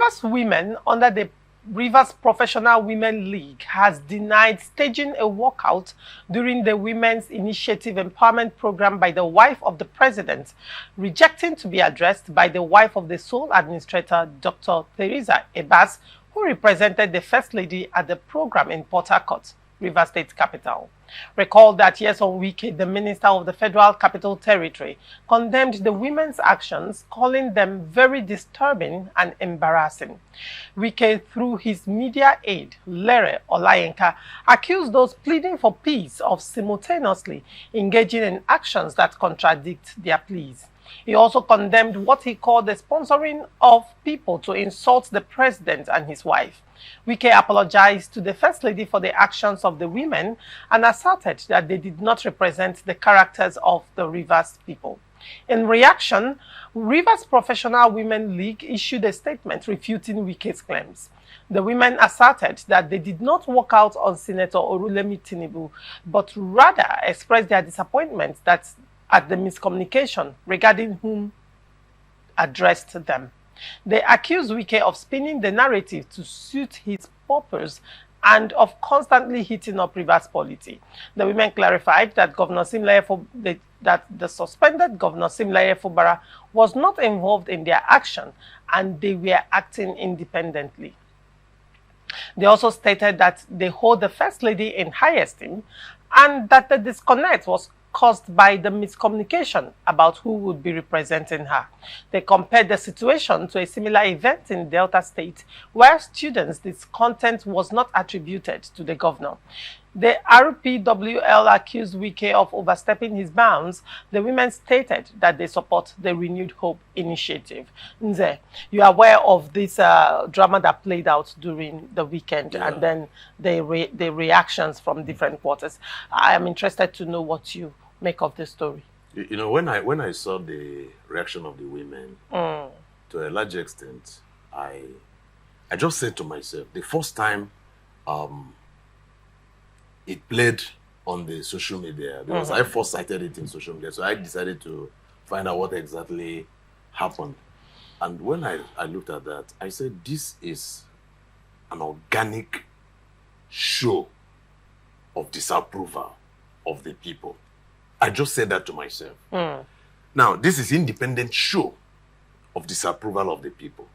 Rivers women under the Rivers Professional Women League has denied staging a walkout during the Women's Initiative Empowerment Program by the wife of the president, rejecting to be addressed by the wife of the sole administrator, Dr. Theresa Ibas, who represented the First Lady at the program in Port Harcourt, Rivers State capital. Recall that Nyesom Wike, the Minister of the Federal Capital Territory, condemned the women's actions, calling them very disturbing and embarrassing. Wike, through his media aide, Lere Olayenka, accused those pleading for peace of simultaneously engaging in actions that contradict their pleas. He also condemned what he called the sponsoring of people to insult the president and his wife. Wike apologized to the First Lady for the actions of the women and asserted that they did not represent the characters of the Rivers people. In reaction, Rivers Professional Women League issued a statement refuting Wike's claims. The women asserted that they did not walk out on Senator Orulemi Tinubu, but rather expressed their disappointment at the miscommunication regarding whom addressed them. They accused Wike of spinning the narrative to suit his purpose and of constantly heating up Rivers polity. The women clarified that the suspended Governor Simlaye Fubara was not involved in their action and they were acting independently. They also stated that they hold the First Lady in high esteem and that the disconnect was caused by the miscommunication about who would be representing her. They compared the situation to a similar event in Delta State where students' discontent was not attributed to the governor. The RPWL accused Wike of overstepping his bounds. The women stated that they support the Renewed Hope initiative. Nze, you are aware of this drama that played out during the weekend, and then the reactions from different quarters. I am interested to know what you make of this story. You know, when I saw the reaction of the women, to a large extent, I just said to myself, the first time it played on the social media, because I first cited it in social media, so I decided to find out what exactly happened. And when I looked at that, I said, this is an organic show of disapproval of the people. I just said that to myself. Now, this is independent show of disapproval of the people.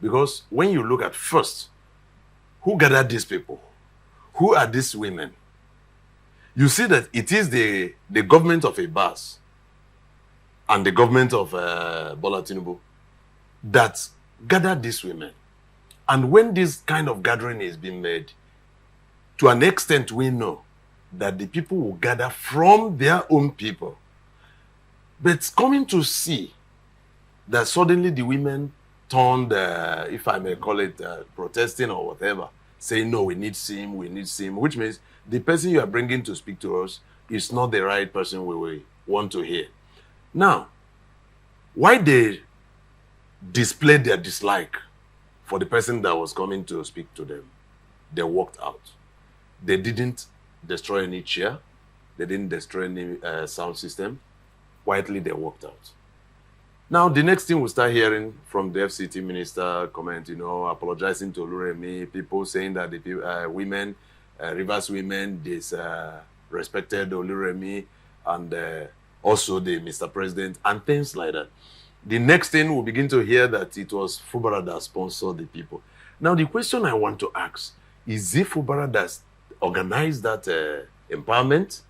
Because when you look at first, who gathered these people? Who are these women? You see that it is the government of Ibas and the government of Bola Tinubu that gathered these women. And when this kind of gathering is being made, to an extent we know that the people will gather from their own people. But coming to see that suddenly the women turned, if I may call it, protesting or whatever, saying, no, we need SIM, which means the person you are bringing to speak to us is not the right person we want to hear. Now, why they displayed their dislike for the person that was coming to speak to them, they walked out. They didn't destroy any chair. They didn't destroy any sound system. Quietly, they walked out. Now, the next thing we start hearing from the FCT minister comment, apologizing to Oluremi, people saying that the women, Rivers women, respected Oluremi and also the Mr. President and things like that. The next thing we begin to hear that it was Fubara that sponsored the people. Now, the question I want to ask, is it Fubara that organized that empowerment?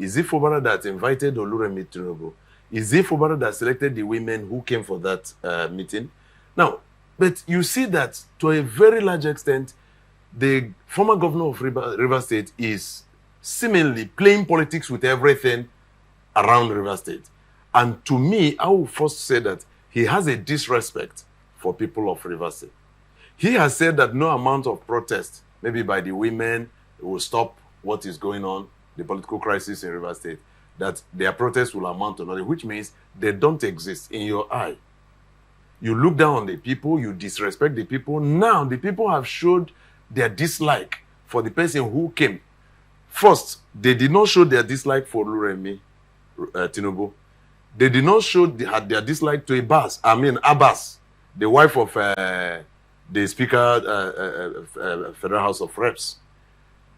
Is it Fubara that invited Oluremi Tinubu? Is it Fubara that selected the women who came for that meeting? Now, but you see that to a very large extent, the former governor of Rivers State is seemingly playing politics with everything around Rivers State. And to me, I will first say that he has a disrespect for people of Rivers State. He has said that no amount of protest, maybe by the women, will stop what is going on, the political crisis in Rivers State, that their protests will amount to nothing, which means they don't exist in your eye. You look down on the people, you disrespect the people. Now, the people have showed their dislike for the person who came. First, they did not show their dislike for Oluremi Tinubu. They did not show their dislike to Abbas, the wife of the Speaker, Federal House of Reps.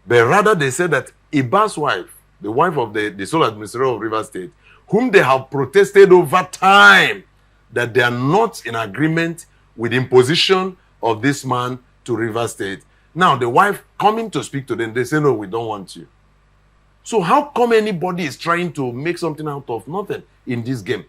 But rather they said that Ibas' wife, the wife of the sole administrator of Rivers State, whom they have protested over time, that they are not in agreement with the imposition of this man to Rivers State. Now the wife coming to speak to them, they say, no, we don't want you. So how come anybody is trying to make something out of nothing in this game?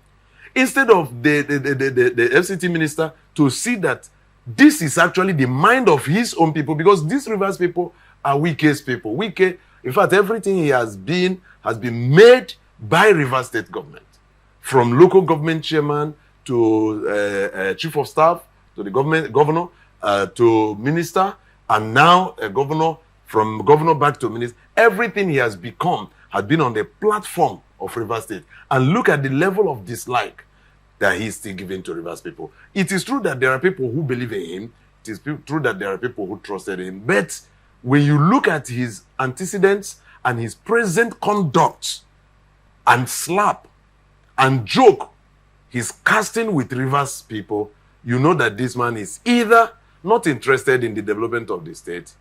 Instead of the FCT minister to see that this is actually the mind of his own people, because these Rivers people are Wike's people. Wike, in fact, everything he has been made by Rivers State government, from local government chairman to chief of staff to the governor to minister, and now a governor, from governor back to minister. Everything he has become has been on the platform of Rivers State. And look at the level of dislike that he is still giving to Rivers people. It is true that there are people who believe in him. It is true that there are people who trusted him. But when you look at his antecedents and his present conduct and slap and joke he's casting with Rivers people, you know that this man is either not interested in the development of the state,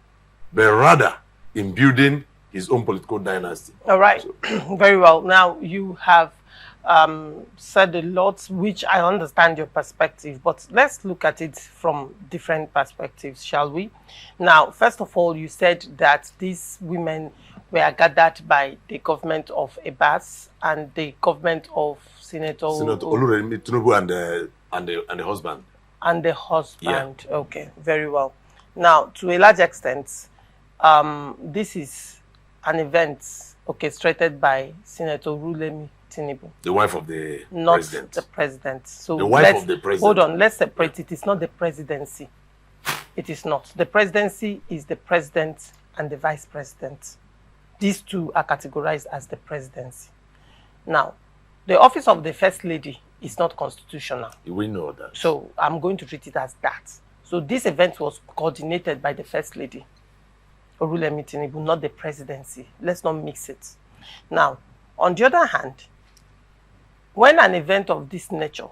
but rather in building his own political dynasty. All right. So, very well. Now, you have said a lot, which I understand your perspective, but let's look at it from different perspectives, shall we? Now, first of all, you said that these women were gathered by the government of Ibas and the government of Senator Oluremi Tinubu and the husband. And the husband. Yeah. Okay, very well. Now, to a large extent, this is an event orchestrated by Senator Oluremi Tinubu. The wife of the president. Not the president. So the wife of the president. Hold on, let's separate it. It's not the presidency. It is not. The presidency is the president and the vice president. These two are categorized as the presidency. Now, the office of the first lady is not constitutional. We know that. So I'm going to treat it as that. So this event was coordinated by the first lady, Oluremi Tinubu, not the presidency. Let's not mix it. Now, on the other hand, when an event of this nature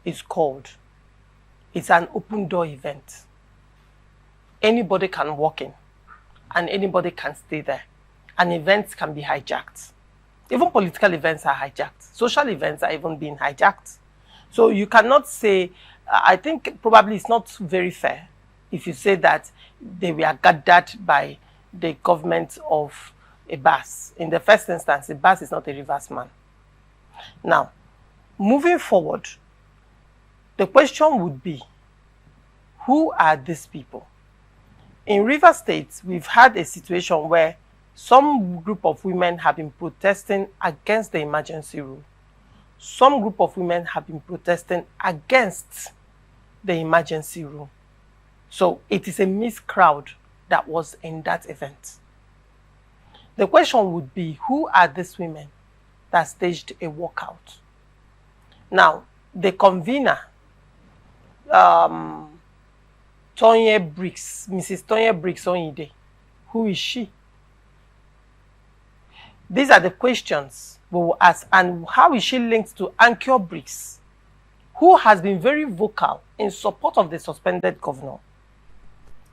is called, it's an open door event. Anybody can walk in and anybody can stay there. And events can be hijacked. Even political events are hijacked. Social events are even being hijacked. So you cannot say, I think probably it's not very fair if you say that they were gathered by the government of Ibas. In the first instance, Ibas is not a Rivers man. Now, moving forward, the question would be, who are these people? In Rivers State, we've had a situation where some group of women have been protesting against the emergency rule. Some group of women have been protesting against the emergency rule. So it is a mixed crowd that was in that event. The question would be, who are these women that staged a walkout? Now, the convener, Mrs. Tonye Briggs Onyide, who is she? These are the questions we will ask. And how is she linked to Anchor Briggs, who has been very vocal in support of the suspended governor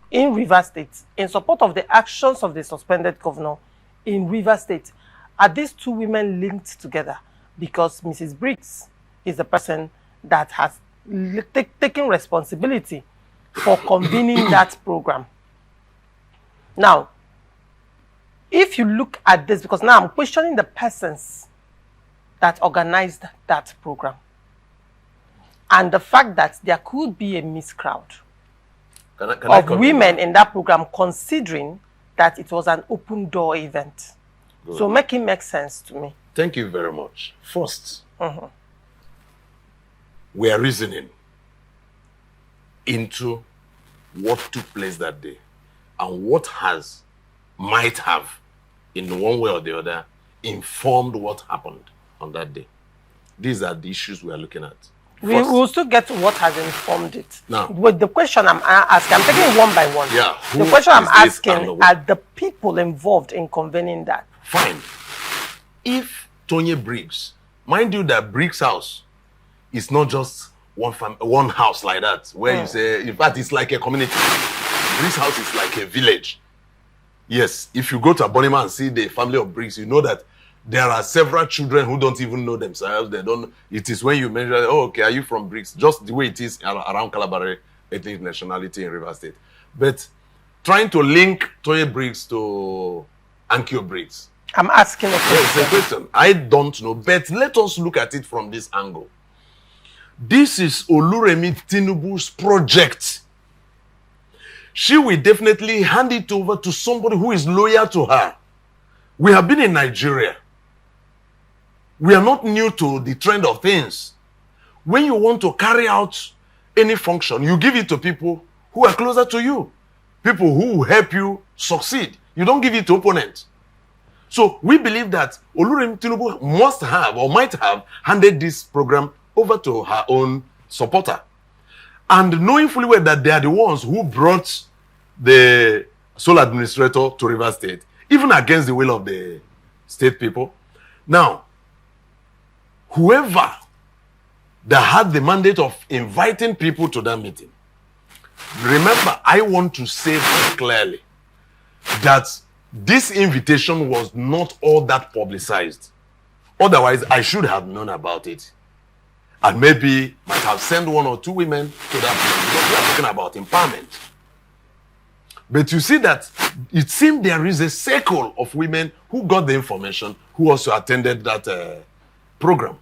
in Rivers State, in support of the actions of the suspended governor in Rivers State? Are these two women linked together? Because Mrs. Briggs is the person that has taken responsibility for convening that program. Now, if you look at this, because now I'm questioning the persons that organized that program and the fact that there could be a mixed crowd of women in that program, considering that it was an open door event. Good. So make it make sense to me. Thank you very much. First, we are reasoning into what took place that day and what might have, in one way or the other, informed what happened on that day. These are the issues we are looking at. We will still get to what has informed it. Now, with the question I'm asking, I'm taking it one by one. Yeah. The question I'm asking are the people involved in convening that. Fine. If Tonye Briggs, mind you that Briggs' house is not just one house like that, where you say, in fact, it's like a community. Briggs house is like a village. Yes, if you go to Abonima and see the family of Briggs, you know that there are several children who don't even know themselves. They don't. It is when you measure, oh, okay, are you from Briggs? Just the way it is around Calabari ethnic nationality in Rivers State. But trying to link Toye Briggs to Ankyo Briggs. I'm asking a question. It's a question. I don't know, but let us look at it from this angle. This is Oluremi Tinubu's project. She will definitely hand it over to somebody who is loyal to her. We have been in Nigeria. We are not new to the trend of things. When you want to carry out any function, you give it to people who are closer to you. People who will help you succeed. You don't give it to opponents. So we believe that Oluremi Tinubu must have or might have handed this program over to her own supporter. And knowing fully well that they are the ones who brought the sole administrator to Rivers State, even against the will of the state people. Now, whoever that had the mandate of inviting people to that meeting, remember, I want to say very clearly that this invitation was not all that publicized. Otherwise, I should have known about it. And maybe might have sent one or two women to that meeting, because we are talking about empowerment. But you see that it seemed there is a circle of women who got the information, who also attended that program.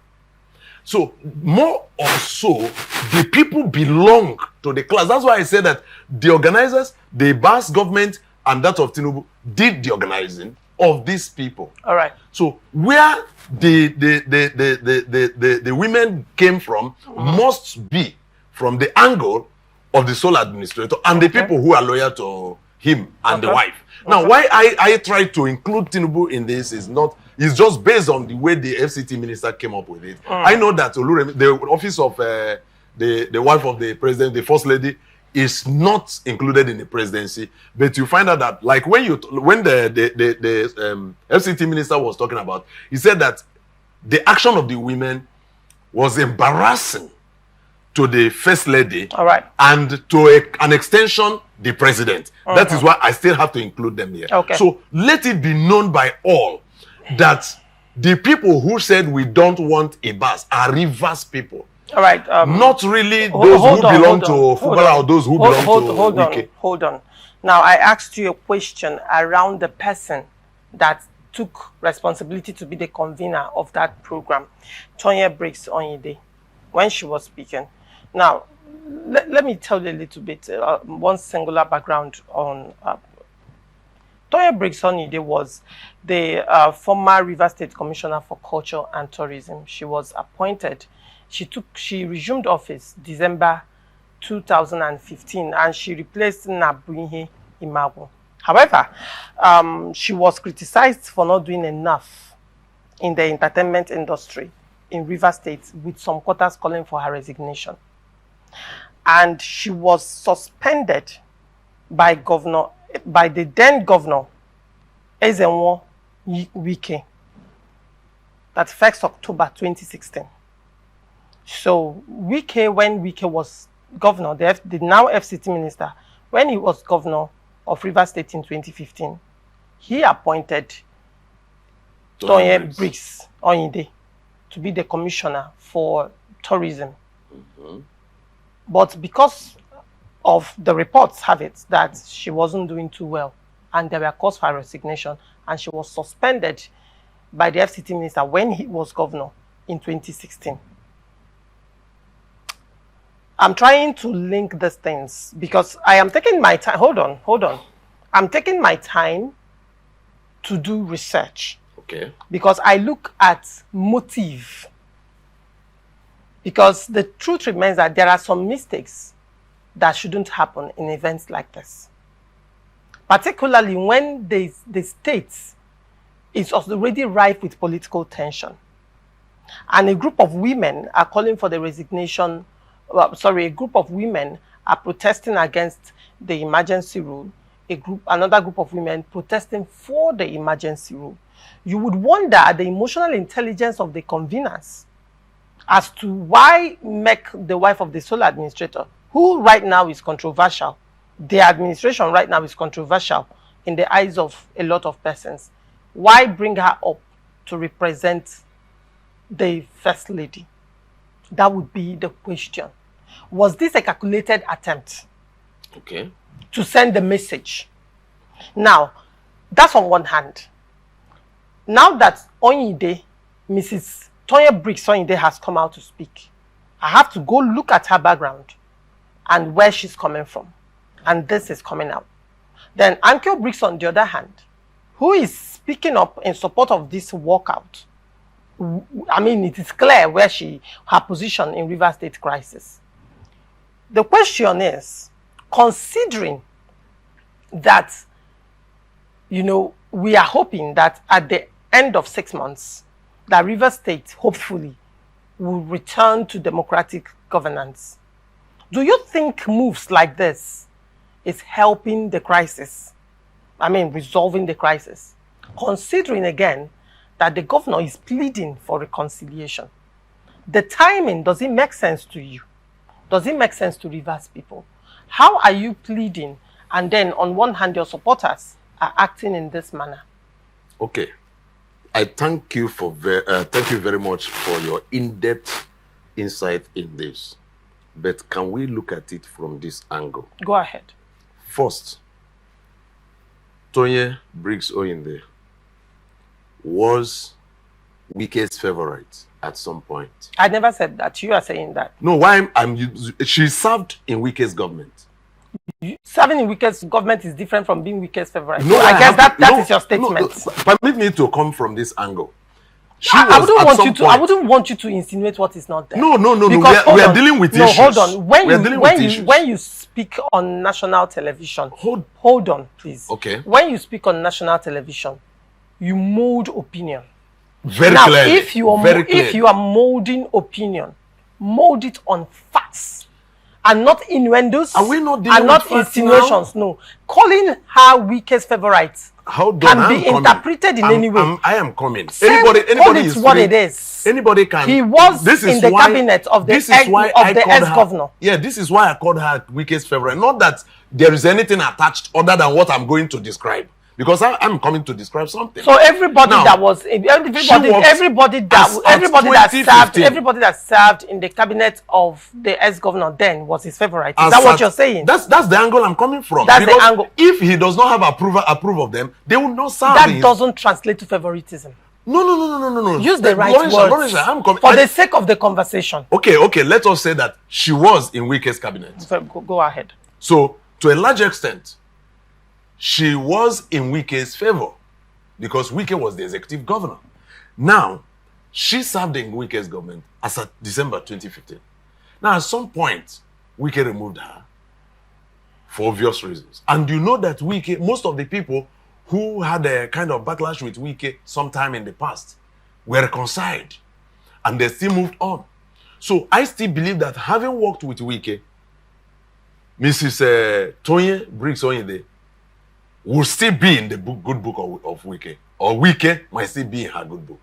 So more or so, the people belong to the class. That's why I say that the organizers, the Ibas government and that of Tinubu did the organizing of these people. All right. So where the women came from must be from the angle of the sole administrator and the people who are loyal to him and the wife. Now, why I try to include Tinubu in this is just based on the way the FCT minister came up with it. I know that Oluremi, the office of the wife of the president, the first lady, is not included in the presidency. But you find out that, like when the FCT minister was talking about, he said that the action of the women was embarrassing to the first lady, all right, and to an extension, the president. That is why I still have to include them here. Okay. So let it be known by all that the people who said we don't want Ibas are Rivers people. All right. Not really those who belong to Fubara or those who belong to Hold on. Now, I asked you a question around the person that took responsibility to be the convener of that program, Toye Briggs Onyide, when she was speaking. Now, let me tell you a little bit, one singular background on Toye Briggs Onyide was the former Rivers State Commissioner for Culture and Tourism. She was appointed. She resumed office December 2015, and she replaced Nabunhe Imagu. However, she was criticized for not doing enough in the entertainment industry in Rivers State, with some quarters calling for her resignation. And she was suspended by the then governor, Ezenwo Wike, that 1st October 2016. So Wike, when Wike was governor, the now FCT minister, when he was governor of Rivers State in 2015, he appointed Toye Briggs Onyide to be the commissioner for tourism. But because of the reports have it that she wasn't doing too well, and there were calls for her resignation, and she was suspended by the FCT minister when he was governor in 2016. I'm trying to link these things because I am taking my time. Hold on. I'm taking my time to do research. Okay. Because I look at motive. Because the truth remains that there are some mistakes that shouldn't happen in events like this. Particularly when the state is already rife with political tension. And a group of women are calling for the resignation. A group of women are protesting against the emergency rule. Another group of women protesting for the emergency rule. You would wonder at the emotional intelligence of the conveners as to why make the wife of the sole administrator, who right now is controversial, the administration right now is controversial in the eyes of a lot of persons, why bring her up to represent the first lady? That would be the question. Was this a calculated attempt? Okay. To send the message? Now, that's on one hand. Now that Onyide, Mrs. Tonya Briggs Onyide has come out to speak, I have to go look at her background and where she's coming from. And this is coming out. Then Ankyo Briggs, on the other hand, who is speaking up in support of this walkout. I mean, it is clear where her position in River State crisis. The question is, considering that, you know, we are hoping that at the end of 6 months, that River State, hopefully, will return to democratic governance. Do you think moves like this is helping the crisis? I mean, resolving the crisis? Considering again that the governor is pleading for reconciliation. The timing, does it make sense to you? Does it make sense to Rivers people? How are you pleading, and then on one hand your supporters are acting in this manner? Okay, I thank you very much for your in-depth insight in this. But can we look at it from this angle? Go ahead. First, Tonya Briggs Onyide was Wike's favorite at some point. I never said that. You are saying that. No, she served in Wike's government. Serving in Wike's government is different from being Wike's favorite. No, so I guess that is your statement. No, permit me to come from this angle. I wouldn't want you to insinuate what is not there. No. We are dealing with issues. No, hold on. When you speak on national television, hold on, please. Okay. When you speak on national television, you mold opinion. Very clearly. If you are molding opinion, mold it on facts and not innuendos. Are we not dealing and not with insinuations? Now? No. Calling her Wike's favorite can be interpreted in any way. I am coming. Anybody is free. What it is. Anybody can. He was in the cabinet of the ex-governor. Yeah, this is why I called her Wike's favorite. Not that there is anything attached other than what I'm going to describe. Because I'm coming to describe something. So everybody that served in the cabinet of the ex-governor then was his favorite. Is that what you're saying? That's the angle I'm coming from. That's the angle. If he does not have approve of them, they will not serve. That doesn't translate to favoritism. No. Use the right words for the sake of the conversation. Okay. Let us say that she was in Wike's cabinet. Go ahead. So, to a large extent, she was in Wike's favor because Wike was the executive governor. Now, she served in Wike's government as of December 2015. Now, at some point, Wike removed her for obvious reasons. And you know that Wike, most of the people who had a kind of backlash with Wike sometime in the past were reconciled and they still moved on. So, I still believe that having worked with Wike, Mrs. Tonya Briggs Onyide will still be in the good book of Wike, or Wike might still be in her good book.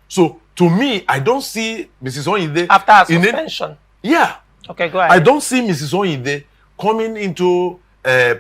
So, to me, I don't see Mrs. Onyide after her suspension. Yeah. Okay, go ahead. I don't see Mrs. Onyide coming into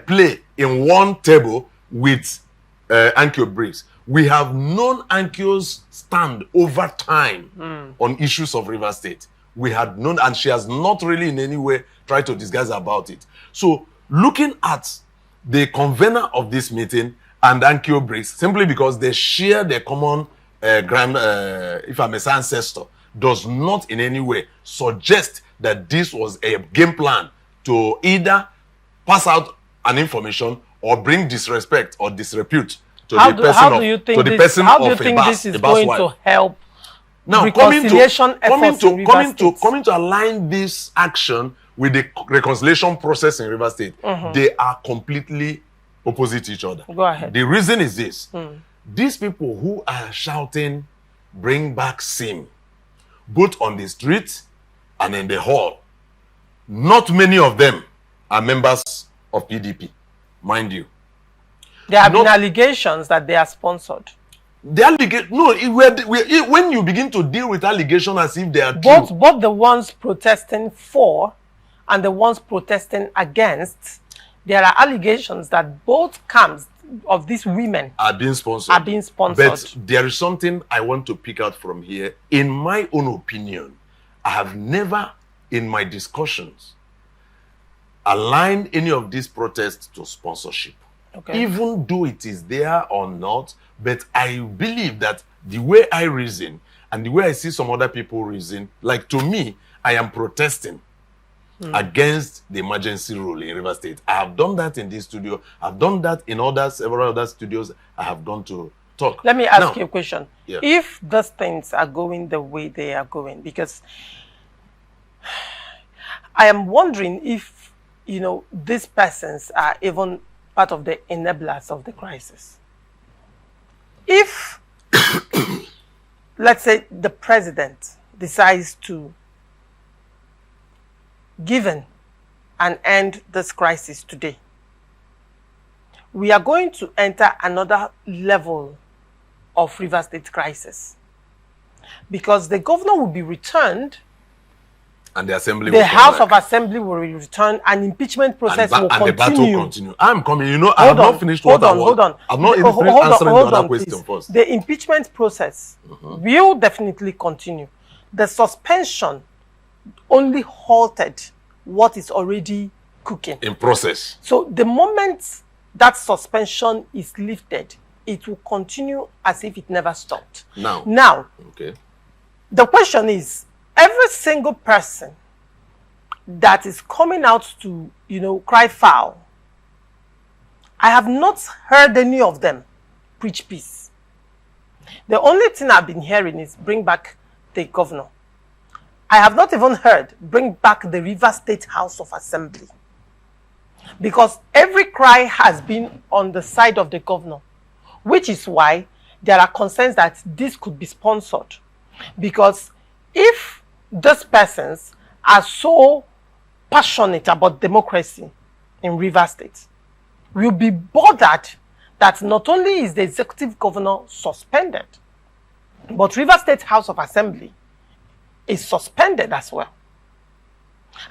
play in one table with Ankyo Briggs. We have known Ankyo's stand over time on issues of River State. We had known, and she has not really in any way tried to disguise about it. So, looking at the convener of this meeting and Ankyo Briggs, simply because they share their common if I may say ancestor, does not in any way suggest that this was a game plan to either pass out an information or bring disrespect or disrepute to the person of Ibas. How do you think this is going to help now reconciliation efforts in River State? Coming to align this action with the reconciliation process in River State, they are completely opposite each other. Go ahead. The reason is this. These people who are shouting, bring back Sim, both on the street and in the hall, not many of them are members of PDP, mind you. There have been allegations that they are sponsored. The allegation, no, when you begin to deal with allegations as if they are true. Both the ones protesting for and the ones protesting against, there are allegations that both camps of these women are being sponsored. But there is something I want to pick out from here. In my own opinion, I have never, in my discussions, aligned any of these protests to sponsorship. Okay. Even though it is there or not, but I believe that the way I reason and the way I see some other people reason, like to me, I am protesting against the emergency rule in River State. I have done that in this studio. I've done that in several other studios I have gone to talk. Let me ask you a question. Yeah. If those things are going the way they are going, because I am wondering if, you know, these persons are even part of the enablers of the crisis. If, let's say, the president decides to give and end this crisis today, we are going to enter another level of River State crisis, because the governor will be returned, and the assembly, the House of Assembly will return, and impeachment process will continue. And the battle will continue. I'm coming. You know, I have not finished what I want. Hold on. I'm not even finished answering the other question first. The impeachment process will definitely continue. The suspension only halted what is already cooking. In process. So the moment that suspension is lifted, it will continue as if it never stopped. Now, okay. The question is, every single person that is coming out to, you know, cry foul, I have not heard any of them preach peace. The only thing I've been hearing is bring back the governor. I have not even heard bring back the River State House of Assembly, because every cry has been on the side of the governor, which is why there are concerns that this could be sponsored. Because if those persons are so passionate about democracy in River State, we'll be bothered that not only is the executive governor suspended, but River State House of Assembly is suspended as well.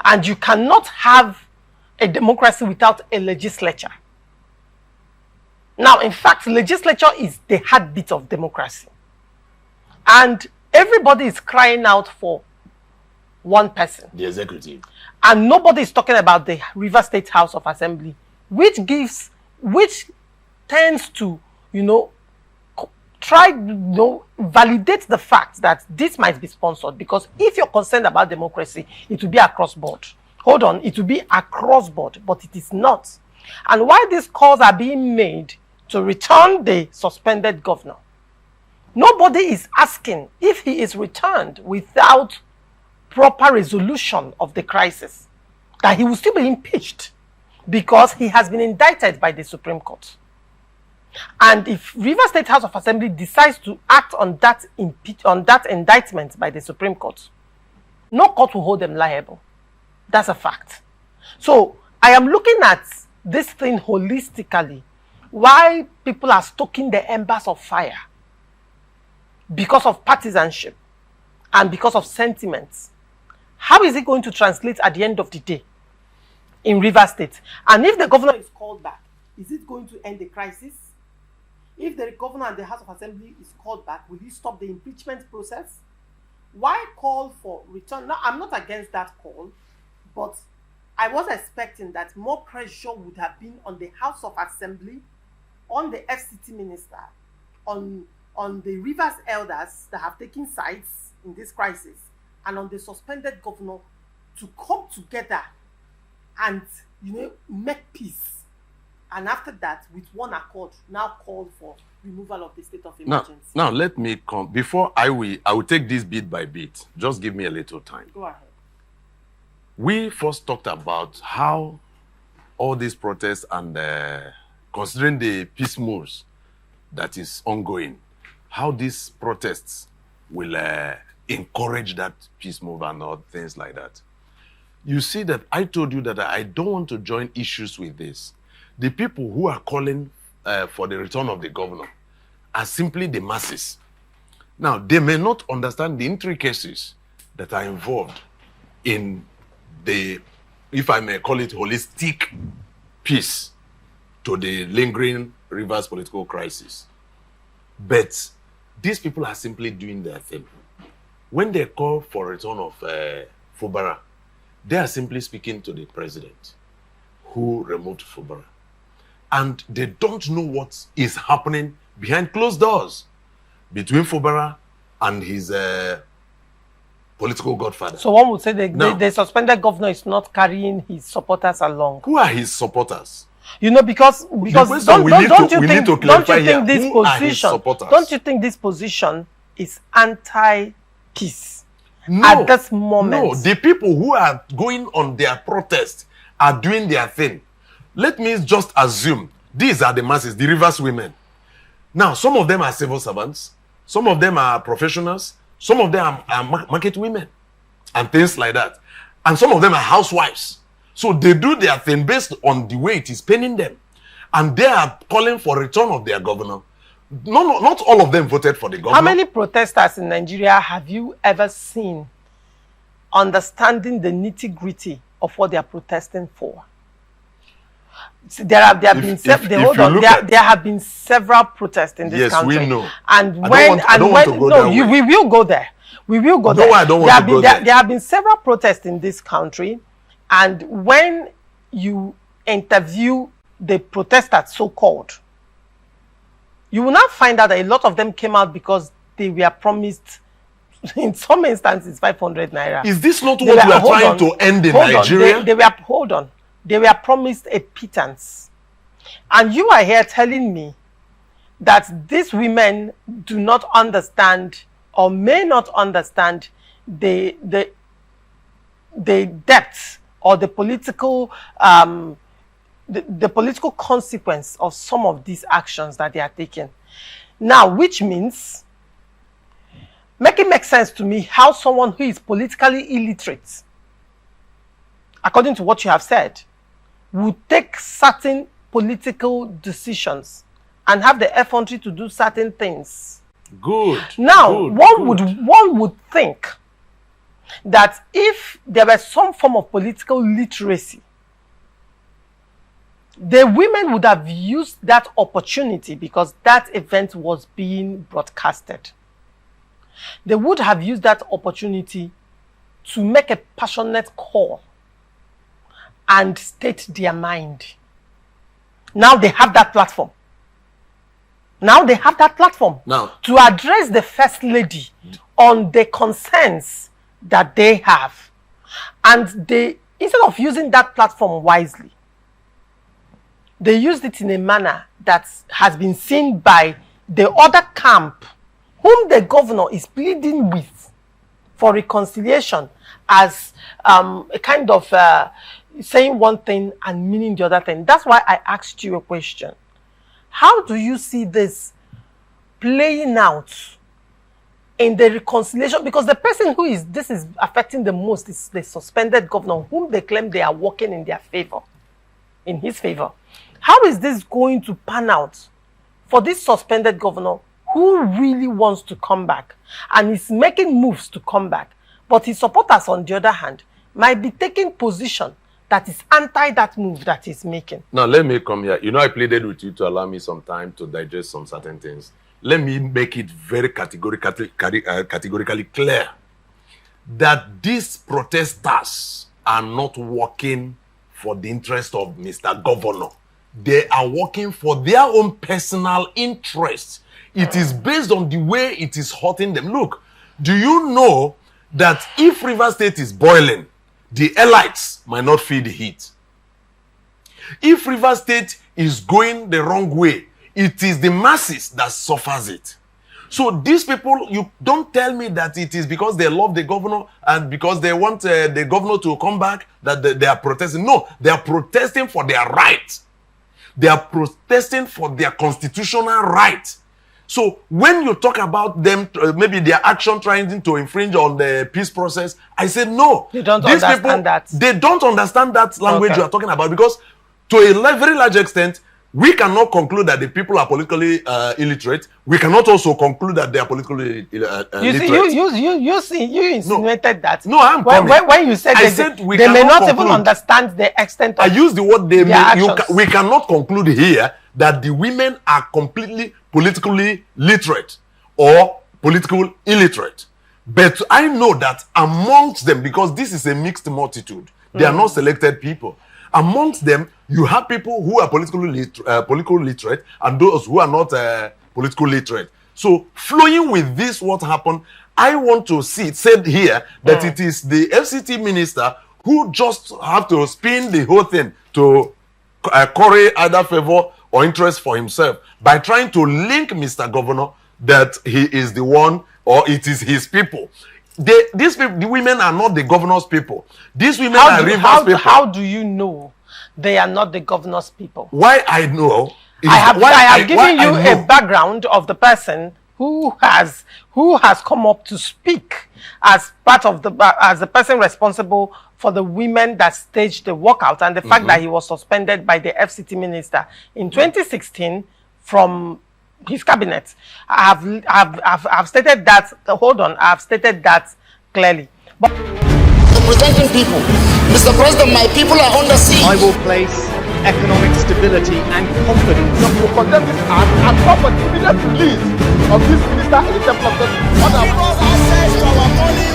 And you cannot have a democracy without a legislature. Now, in fact, legislature is the heartbeat of democracy. And everybody is crying out for one person. The executive. And nobody is talking about the River State House of Assembly, which tends to, validate the fact that this might be sponsored. Because if you're concerned about democracy, it will be across board. Hold on, it will be across board, but it is not. And why these calls are being made to return the suspended governor, nobody is asking if he is returned without proper resolution of the crisis, that he will still be impeached because he has been indicted by the Supreme Court. And if River State House of Assembly decides to act on that indictment by the Supreme Court, no court will hold them liable. That's a fact. So I am looking at this thing holistically. Why people are stoking the embers of fire? Because of partisanship and because of sentiments. How is it going to translate at the end of the day in River State? And if the governor is called back, is it going to end the crisis? If the governor and the House of Assembly is called back, will you stop the impeachment process? Why call for return? Now, I'm not against that call, but I was expecting that more pressure would have been on the House of Assembly, on the FCT minister, on the Rivers elders that have taken sides in this crisis, and on the suspended governor to come together and, make peace. And after that, with one accord, now call for removal of the state of emergency. Now let me come. Before I will take this bit by bit. Just give me a little time. Go ahead. We first talked about how all these protests and considering the peace moves that is ongoing, how these protests will encourage that peace move and all things like that. You see that I told you that I don't want to join issues with this. The people who are calling for the return of the governor are simply the masses. Now, they may not understand the intricacies that are involved in the, if I may call it, holistic piece to the lingering Rivers political crisis. But these people are simply doing their thing. When they call for return of Fubara, they are simply speaking to the president who removed Fubara. And they don't know what is happening behind closed doors between Fubara and his political godfather. So one would say the suspended governor is not carrying his supporters along. Who are his supporters? You know, because don't you think this position is anti-peace at this moment? No, the people who are going on their protest are doing their thing. Let me just assume these are the masses, the Rivers women. Now, some of them are civil servants, some of them are professionals, some of them are market women and things like that. And some of them are housewives. So they do their thing based on the way it is paying them. And they are calling for return of their governor. No, not all of them voted for the governor. How many protesters in Nigeria have you ever seen understanding the nitty-gritty of what they are protesting for? There have been several protests in this country. Yes, we know. And we will go there. We will go there. No, I don't want to go there. There have been several protests in this country, and when you interview the protesters, so-called, you will not find out that a lot of them came out because they were promised, in some instances, 500 naira. Is this not what we are trying to end in Nigeria? They were promised a pittance. And you are here telling me that these women do not understand or may not understand the depth or the political the political consequence of some of these actions that they are taking. Now, which means, make it make sense to me how someone who is politically illiterate, according to what you have said, would take certain political decisions and have the effrontery to do certain things. Good. Now, one would think that if there was some form of political literacy, the women would have used that opportunity because that event was being broadcasted. They would have used that opportunity to make a passionate call and state their mind. Now they have that platform. Now to address the First Lady on the concerns that they have. And they, instead of using that platform wisely, they used it in a manner that has been seen by the other camp, whom the governor is pleading with for reconciliation, as a kind of saying one thing and meaning the other thing. That's why I asked you a question. How do you see this playing out in the reconciliation? Because the person this is affecting the most is the suspended governor, whom they claim they are working in their favor, in his favor. How is this going to pan out for this suspended governor who really wants to come back and is making moves to come back, but his supporters, on the other hand, might be taking position that is anti that move that he's making? Now, let me come here. You know, I pleaded with you to allow me some time to digest some certain things. Let me make it very categorically clear that these protesters are not working for the interest of Mr. Governor. They are working for their own personal interests. It is based on the way it is hurting them. Look, do you know that if Rivers State is boiling, the elites might not feel the heat? If Rivers State is going the wrong way, it is the masses that suffers it. So these people, you don't tell me that it is because they love the governor and because they want the governor to come back that they are protesting. No, they are protesting for their right. They are protesting for their constitutional right. So when you talk about them, maybe their action trying to infringe on the peace process, I say no. They don't understand that. They don't understand that language you are talking about, because to a very large extent, We cannot conclude that the people are politically illiterate. We cannot also conclude that they are politically literate. You insinuated that. No, I'm coming. When you said they may not even understand the extent of I use the word they may. We cannot conclude here that the women are completely politically literate or political illiterate. But I know that amongst them, because this is a mixed multitude, they are not selected people. Amongst them, you have people who are politically literate and those who are not political literate. So, flowing with this, what happened, I want to see it said here that it is the FCT minister who just have to spin the whole thing to curry either favor or interest for himself by trying to link Mr. Governor that he is the one or it is his people. These people, the women are not the governor's people. These women are Rivers people. How do you know they are not the governor's people? Why I know? I have given you a background of the person who has come up to speak as part of as the person responsible for the women that staged the walkout and the fact that he was suspended by the FCT minister in 2016 from his cabinet. I've stated that. Hold on, I've stated that clearly. But representing people, Mr. President, my people are under siege. I will place economic stability and confidence. To condemn this act and call for the immediate release of this minister in the Temple of Justice. Give us access to our money.